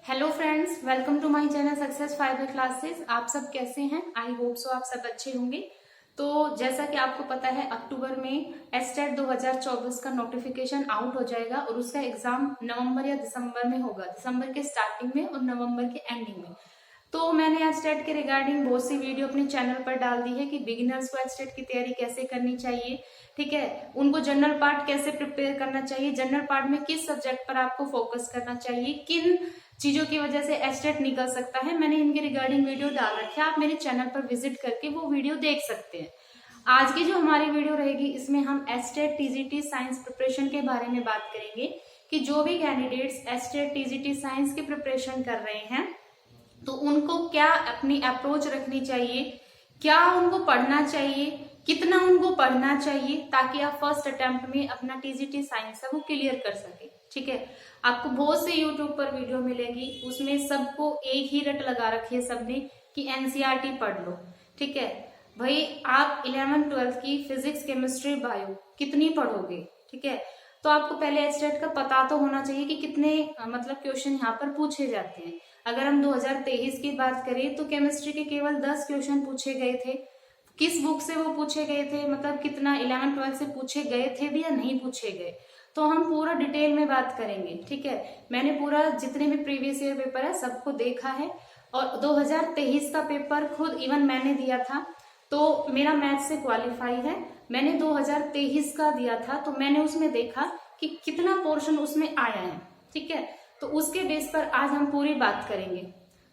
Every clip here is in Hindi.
Hello friends, welcome to my channel success fiber classes. आप सब कैसे हैं? आई होप सो आप सब अच्छे होंगे। तो जैसा कि आपको पता है, अक्टूबर में एस्टेट 2024 का नोटिफिकेशन आउट हो जाएगा और उसका एग्जाम नवंबर या दिसंबर में होगा, दिसंबर के स्टार्टिंग में और नवंबर के एंडिंग में। तो मैंने एस्टेट के रिगार्डिंग बहुत सी वीडियो अपने चैनल पर डाल दी है कि बिगिनर्स को एस्टेट की तैयारी कैसे करनी चाहिए, ठीक है, उनको जनरल पार्ट कैसे प्रिपेयर करना चाहिए, जनरल पार्ट में किस सब्जेक्ट पर आपको फोकस करना चाहिए, किन चीजों की वजह से एस्टेट निकल सकता है। मैंने इनके रिगार्डिंग वीडियो डाल रखी है, आप मेरे चैनल पर विजिट करके वो वीडियो देख सकते हैं। आज की जो हमारी वीडियो रहेगी, इसमें हम एस्टेट टीजीटी साइंस प्रिपरेशन के बारे में बात करेंगे कि जो भी कैंडिडेट्स एस्टेट टीजीटी साइंस की प्रिपरेशन कर रहे हैं तो उनको क्या अपनी अप्रोच रखनी चाहिए, क्या उनको पढ़ना चाहिए, कितना उनको पढ़ना चाहिए, ताकि आप फर्स्ट अटेम्प्ट में अपना टीजीटी साइंस है वो क्लियर कर सके। ठीक है, आपको बहुत से यूट्यूब पर वीडियो मिलेगी, उसमें सबको एक ही रट लगा रखी है सबने कि एनसीईआरटी पढ़ लो। ठीक है भाई, आप 11th 12th की फिजिक्स केमिस्ट्री बायो कितनी पढ़ोगे? ठीक है, तो आपको पहले एस्टेट का पता तो होना चाहिए कि कितने मतलब क्वेश्चन यहाँ पर पूछे जाते हैं। अगर हम 2023 की बात करें तो केमिस्ट्री के केवल 10 क्वेश्चन पूछे गए थे। किस बुक से वो पूछे गए थे, मतलब कितना 11th 12th से पूछे गए थे भी या नहीं पूछे गए, तो हम पूरा डिटेल में बात करेंगे। ठीक है, मैंने पूरा जितने भी प्रीवियस ईयर पेपर है सबको देखा है और 2023 का पेपर खुद इवन मैंने दिया था, तो मेरा मैथ से क्वालिफाई है। मैंने 2023 का दिया था तो मैंने उसमें देखा कि कितना पोर्शन उसमें आया है। ठीक है, तो उसके बेस पर आज हम पूरी बात करेंगे।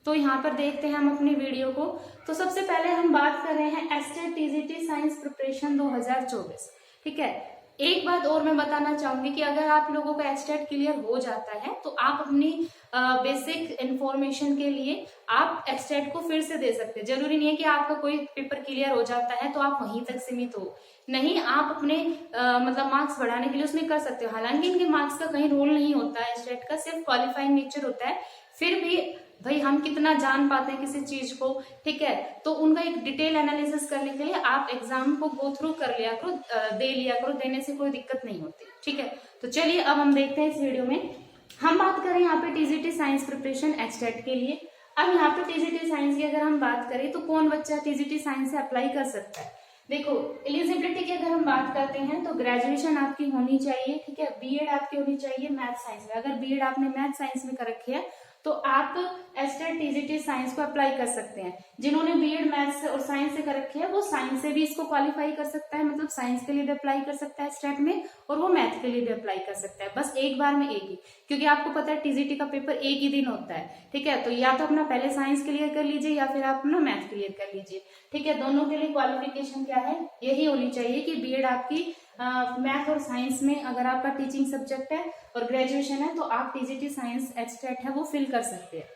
तो यहाँ पर देखते हैं हम अपनी वीडियो को। तो सबसे पहले हम बात कर रहे हैं एस्टेट टीजीटी साइंस प्रिपरेशन 2024। ठीक है, एक बात और मैं बताना चाहूंगी कि अगर आप लोगों का एस्टेट क्लियर हो जाता है तो आप अपनी बेसिक इंफॉर्मेशन के लिए आप एस्टेट को फिर से दे सकते हैं। जरूरी नहीं है कि आपका कोई पेपर क्लियर हो जाता है तो आप वहीं तक सीमित हो, नहीं, आप अपने मतलब मार्क्स बढ़ाने के लिए उसमें कर सकते हो। हालांकि इनके मार्क्स का कहीं रोल नहीं होता है, एस्टेट का सिर्फ क्वालिफाइंग नेचर होता है। फिर भी भाई हम कितना जान पाते हैं किसी चीज को, ठीक है, तो उनका एक डिटेल एनालिसिस करने के लिए आप एग्जाम को गो थ्रू कर लिया करो, दे लिया करो, देने से कोई दिक्कत नहीं होती। ठीक है, तो चलिए अब हम देखते हैं इस वीडियो में। हम बात करें यहाँ पे टीजीटी साइंस प्रिपरेशन एस्टेट के लिए। अब यहाँ पे टीजीटी साइंस की अगर हम बात करें तो कौन बच्चा टीजीटी साइंस से अप्लाई कर सकता है? देखो, एलिजिबिलिटी की अगर हम बात करते हैं तो ग्रेजुएशन आपकी होनी चाहिए। ठीक है, बीएड आपकी होनी चाहिए मैथ साइंस में। अगर बीएड आपने मैथ साइंस में कर रखी है तो आप एस्टेट टीजीटी साइंस को अप्लाई कर सकते हैं। जिन्होंने बीएड मैथ्स और साइंस से कर रखे है वो साइंस से भी इसको क्वालिफाई कर सकता है, मतलब साइंस के लिए भी अप्लाई कर सकता है एस्टेट में, और वो मैथ के लिए भी अप्लाई कर सकता है। बस एक बार में एक ही, क्योंकि आपको पता है टीजीटी का पेपर एक ही दिन होता है। ठीक है, तो या तो अपना पहले साइंस क्लियर कर लीजिए या फिर आप अपना मैथ क्लियर कर लीजिए। ठीक है, दोनों के लिए क्वालिफिकेशन क्या है, यही होनी चाहिए कि बीएड आपकी मैथ और साइंस में अगर आपका टीचिंग सब्जेक्ट है और ग्रेजुएशन है तो आप टीजीटी साइंस एस्टेट है वो फिल कर सकते हैं।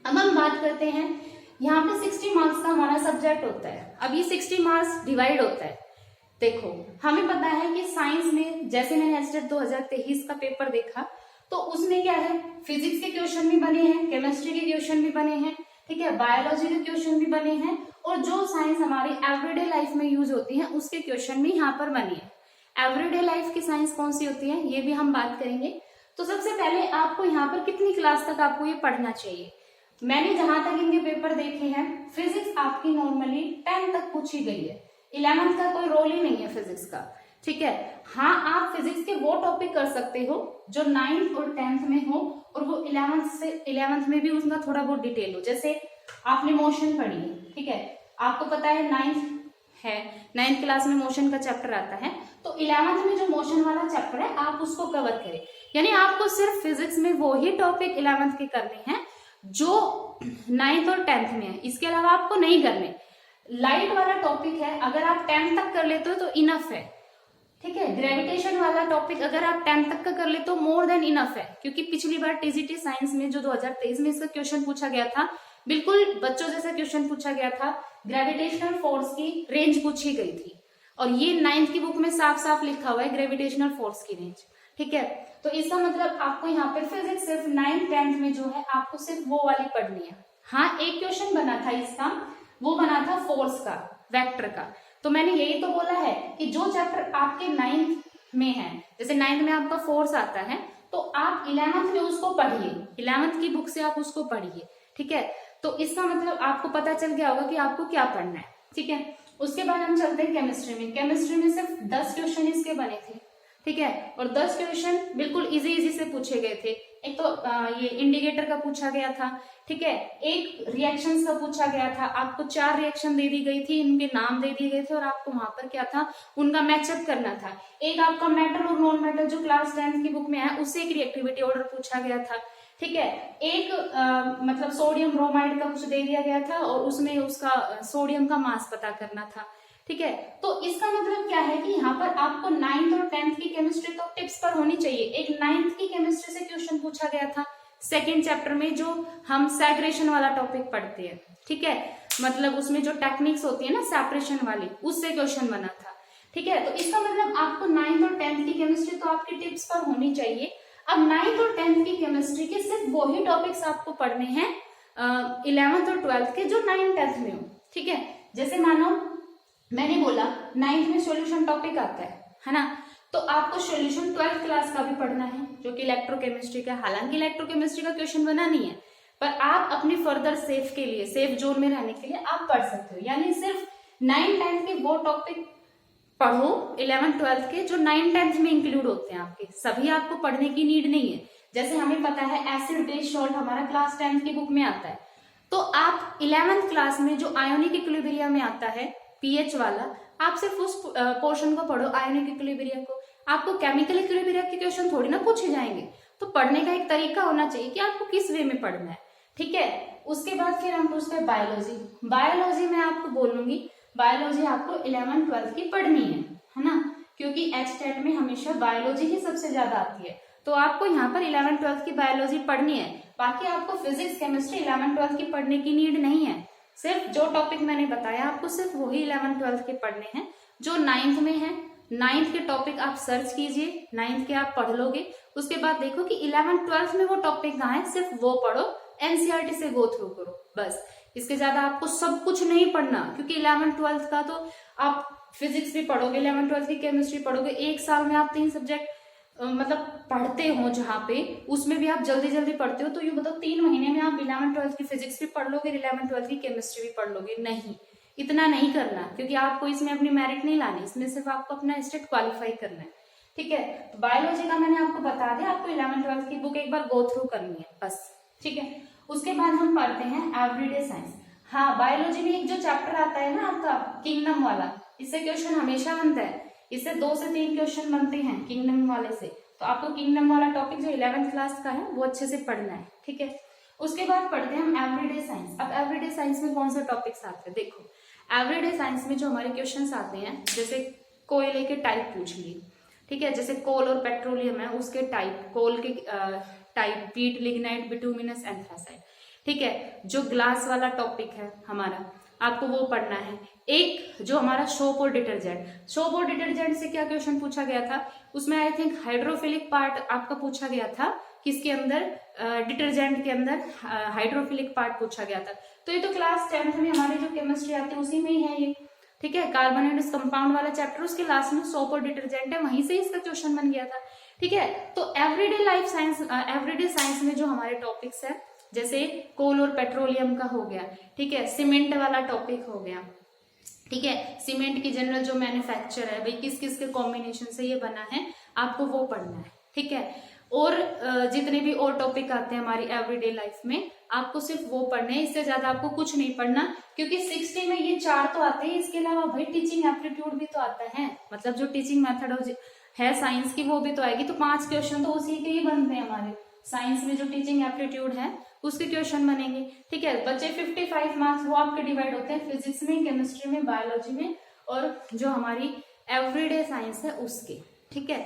अब हम बात करते हैं, यहाँ पे 60 मार्क्स का हमारा सब्जेक्ट होता है। अब ये 60 मार्क्स डिवाइड होता है। देखो, हमें पता है कि साइंस में जैसे मैंने एस्टेट 2023 का पेपर देखा तो उसमें क्या है, फिजिक्स के क्वेश्चन भी बने हैं, केमिस्ट्री के क्वेश्चन भी बने हैं, ठीक है, बायोलॉजी के क्वेश्चन भी बने हैं, और जो साइंस हमारी एवरीडे लाइफ में यूज होती है उसके क्वेश्चन भी यहाँ पर बने हैं। एवरीडे लाइफ की साइंस कौन सी होती है ये भी हम बात करेंगे। तो सबसे पहले आपको यहाँ पर कितनी क्लास तक आपको ये पढ़ना चाहिए? मैंने जहां तक इनके पेपर देखे हैं, फिजिक्स आपकी नॉर्मली 10 तक पूछी गई है। 11th का कोई रोल ही नहीं है फिजिक्स का। ठीक है, हाँ, आप फिजिक्स के वो टॉपिक कर सकते हो जो 9th और 10th में हो और वो 11th में भी उसका थोड़ा बहुत डिटेल हो। जैसे आपने मोशन पढ़ी है, ठीक है, आपको पता है 9th क्लास में मोशन का चैप्टर आता है, तो 11th में जो मोशन वाला चैप्टर है आप उसको कवर करें। यानी आपको सिर्फ फिजिक्स में वो ही टॉपिक 11th के करने हैं जो 9th और 10th में है, इसके अलावा आपको नहीं करने। लाइट वाला टॉपिक है, अगर आप 10th तक कर लेते हो तो इनफ है। ठीक है, ग्रेविटेशन वाला टॉपिक अगर आप 10th तक का कर लेते हो मोर देन इनफ है, क्योंकि पिछली बार टीजीटी साइंस में जो 2023 में इसका क्वेश्चन पूछा गया था, बिल्कुल बच्चों जैसा क्वेश्चन पूछा गया था, ग्रेविटेशनल फोर्स की रेंज पूछी गई थी, और ये 9th की बुक में साफ साफ लिखा हुआ है ग्रेविटेशनल फोर्स की रेंज। ठीक है, तो इसका मतलब आपको यहाँ पर फिजिक्स सिर्फ 9th 10th में जो है आपको सिर्फ वो वाली पढ़नी है। हाँ, एक क्वेश्चन बना था इसका, वो बना था फोर्स का, वेक्टर का। तो मैंने यही तो बोला है कि जो चैप्टर आपके 9th में है, जैसे 9th में आपका फोर्स आता है तो आप 11th में उसको पढ़िए, 11th की बुक से आप उसको पढ़िए, ठीक है। तो इसका मतलब आपको पता चल गया होगा कि आपको क्या पढ़ना है, ठीक है। उसके बाद हम चलते हैं केमिस्ट्री में। केमिस्ट्री में सिर्फ 10 क्वेश्चन इसके बने थे, ठीक है, और 10 क्वेश्चन बिल्कुल इजी इजी से पूछे गए थे। एक तो ये इंडिकेटर का पूछा गया था, ठीक है, एक रिएक्शंस का पूछा गया था, आपको 4 रिएक्शन दे दी गई थी, इनके नाम दे दिए गए थे और आपको वहां पर क्या था, उनका मैचअप करना था। एक आपका मेटल और नॉन मेटल जो क्लास 10th की बुक में है उससे एक रिएक्टिविटी ऑर्डर पूछा गया था, ठीक है। एक मतलब सोडियम ब्रोमाइड का कुछ दे दिया गया था और उसमें उसका सोडियम का मास पता करना था, ठीक है। तो इसका मतलब क्या है कि यहाँ पर आपको 9th और 10th की केमिस्ट्री तो टिप्स पर होनी चाहिए। एक 9th की केमिस्ट्री से क्वेश्चन पूछा गया था सेकेंड चैप्टर में, जो हम सेग्रेशन वाला टॉपिक पढ़ते हैं, ठीक है, मतलब उसमें जो टेक्निक्स होती है ना सेपरेशन वाली, उससे क्वेश्चन बना था, ठीक है। तो इसका मतलब आपको 9th और 10th की केमिस्ट्री तो आपकी टिप्स पर होनी चाहिए। अब 9th और 10th की केमिस्ट्री के सिर्फ वही टॉपिक्स आपको पढ़ने हैं 11th और 12th के जो 9th 10th में हो, ठीक है। जैसे मानो मैंने बोला 9th में सॉल्यूशन टॉपिक आता है ना, तो आपको सॉल्यूशन 12th क्लास का भी पढ़ना है जो कि इलेक्ट्रोकेमिस्ट्री का। हालांकि इलेक्ट्रोकेमिस्ट्री का क्वेश्चन बना नहीं है, पर आप अपनी फर्दर सेफ के लिए, सेफ जोन में रहने के लिए आप पढ़ सकते हो। यानी सिर्फ 9th 10th के वो टॉपिक पढ़ो 11th 12th के जो 9th 10th में इंक्लूड होते हैं आपके, सभी आपको पढ़ने की नीड नहीं है। जैसे हमें पता है एसिड बेस सॉल्ट हमारा क्लास 10th की बुक में आता है, तो आप 11th क्लास में जो आयोनिक इक्विलिब्रियम में आता है पीएच वाला, आप सिर्फ उस पोर्शन को पढ़ो, आयोनिक इक्विलिब्रियम को। आपको केमिकल इक्विलिब्रियम के क्वेश्चन थोड़ी ना पूछे जाएंगे। तो पढ़ने का एक तरीका होना चाहिए कि आपको किस वे में पढ़ना है, ठीक है। उसके बाद फिर हम पूछते हैं बायोलॉजी। बायोलॉजी में आपको बोलूंगी, बायोलॉजी आपको 11th 12th की पढ़नी है ना, क्योंकि एचटेट में हमेशा बायोलॉजी ही सबसे ज्यादा आती है। तो आपको यहाँ पर 11th 12th की बायोलॉजी पढ़नी है। बाकी आपको फिजिक्स केमिस्ट्री 11th 12th की पढ़ने की नीड नहीं है। सिर्फ जो टॉपिक मैंने बताया आपको सिर्फ वही 11th 12th के पढ़ने हैं जो 9th में है। 9th के टॉपिक आप सर्च कीजिए, 9th के आप पढ़ लोगे, उसके बाद देखो कि 11th 12th में वो टॉपिक कहाँ है, सिर्फ वो पढ़ो, एनसीईआरटी से गो थ्रू करो, बस। इसके ज्यादा आपको सब कुछ नहीं पढ़ना, क्योंकि 11th 12th का तो आप फिजिक्स भी पढ़ोगे, 11th 12th की केमिस्ट्री पढ़ोगे, एक साल में आप 3 सब्जेक्ट मतलब पढ़ते हो, जहाँ पे उसमें भी आप जल्दी जल्दी पढ़ते हो। तो ये बताओ 3 महीने में आप 11th 12th की फिजिक्स भी पढ़ लोगे, 11th 12th की केमिस्ट्री भी पढ़ लोगे? नहीं, इतना नहीं करना, क्योंकि आपको इसमें अपनी मेरिट नहीं लानी, इसमें सिर्फ आपको अपना स्टेट क्वालिफाई करना है, ठीक है। तो बायोलॉजी का मैंने आपको बता दिया, आपको 11th 12th की बुक एक बार गो थ्रू करनी है, बस, ठीक है। उसके बाद हम पढ़ते हैं एवरीडे साइंस। हाँ, बायोलॉजी में एक जो चैप्टर आता है ना आपका किंगडम वाला, इससे क्वेश्चन हमेशा बनता है, इससे 2 से 3 क्वेश्चन बनते हैं किंगडम वाले से। तो आपको किंगडम वाला टॉपिक जो 11th क्लास का है वो अच्छे से पढ़ना है, ठीक है। उसके बाद पढ़ते हैं हम एवरीडे साइंस। अब एवरीडे साइंस में कौन से टॉपिक्स आते हैं, देखो एवरीडे साइंस में जो हमारे क्वेश्चन आते हैं, जैसे कोयले के टाइप पूछ लिए, ठीक है, जैसे कोल और पेट्रोलियम है उसके टाइप, कोल के टाइप, पीट, लिग्नाइट, बिटुमिनस, एंथ्रासाइट, ठीक है। जो ग्लास वाला टॉपिक है हमारा, आपको वो पढ़ना है। एक जो हमारा सोप और डिटर्जेंट, सोप और डिटर्जेंट से क्या क्वेश्चन पूछा गया था, उसमें आई थिंक हाइड्रोफिलिक पार्ट आपका पूछा गया था, किसके अंदर, डिटर्जेंट के अंदर हाइड्रोफिलिक पार्ट पूछा गया था। तो ये तो क्लास 10th में हमारी जो केमिस्ट्री आती है उसी में ही है ये, ठीक है। कार्बोनेटस कंपाउंड वाला चैप्टर, उसके लास्ट में सोप और डिटर्जेंट है, वहीं से इसका क्वेश्चन बन गया था, ठीक है। तो everyday life science, everyday science में जो हमारे टॉपिक्स है, जैसे कोल और पेट्रोलियम का हो गया, ठीक है, सीमेंट वाला टॉपिक हो गया, ठीक है, सीमेंट की जनरल जो मैन्युफैक्चर है भाई, किस किस के कॉम्बिनेशन से ये बना है, आपको वो पढ़ना है, ठीक है। और जितने भी और टॉपिक आते हैं हमारी एवरीडे लाइफ में, आपको सिर्फ वो पढ़ने हैं, इससे ज्यादा आपको कुछ नहीं पढ़ना, क्योंकि 60 में ये 4 तो आते हैं। इसके अलावा भाई टीचिंग एप्टीट्यूड भी तो आता है, मतलब जो टीचिंग मेथड है साइंस की वो भी तो आएगी। तो 5 क्वेश्चन तो उसी के ही बनते हैं हमारे साइंस में, जो टीचिंग एप्टीट्यूड है उसके क्वेश्चन बनेंगे, ठीक है। बच्चे 55 मार्क्स वो आपके डिवाइड होते हैं फिजिक्स में, केमिस्ट्री में, बायोलॉजी में, और जो हमारी एवरीडे साइंस है उसके, ठीक है।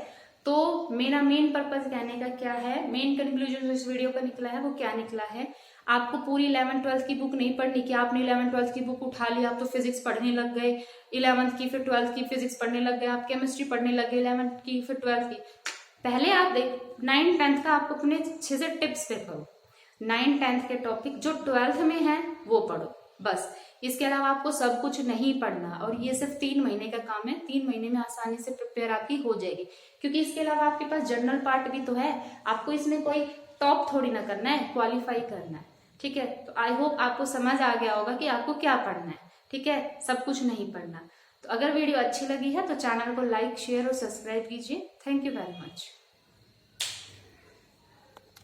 तो मेरा मेन पर्पज कहने का क्या है, मेन कंक्लूजन जो इस वीडियो का निकला है वो क्या निकला है, आपको पूरी 11th 12th की बुक नहीं पढ़नी कि आपने 11th 12th की बुक उठा ली, आप तो फिजिक्स पढ़ने लग गए, 11th की फिर 12th की फिजिक्स पढ़ने लग गए, आप केमिस्ट्री पढ़ने लग गए 11th की फिर 12th की। पहले आप देख 9th 10th का आपको अपने अच्छे से टिप्स पे करो, 9th 10th के टॉपिक जो 12th में है वो पढ़ो, बस। इसके अलावा आपको सब कुछ नहीं पढ़ना, और ये सिर्फ 3 महीने का काम है। 3 महीने में आसानी से प्रिपेयर आपकी हो जाएगी, क्योंकि इसके अलावा आपके पास जनरल पार्ट भी तो है। आपको इसमें कोई टॉप थोड़ी ना करना है, क्वालिफाई करना है। ठीक है, तो आई होप आपको समझ आ गया होगा कि आपको क्या पढ़ना है। ठीक है, सब कुछ नहीं पढ़ना। तो अगर वीडियो अच्छी लगी है तो चैनल को लाइक, शेयर और सब्सक्राइब कीजिए। Thank you very much.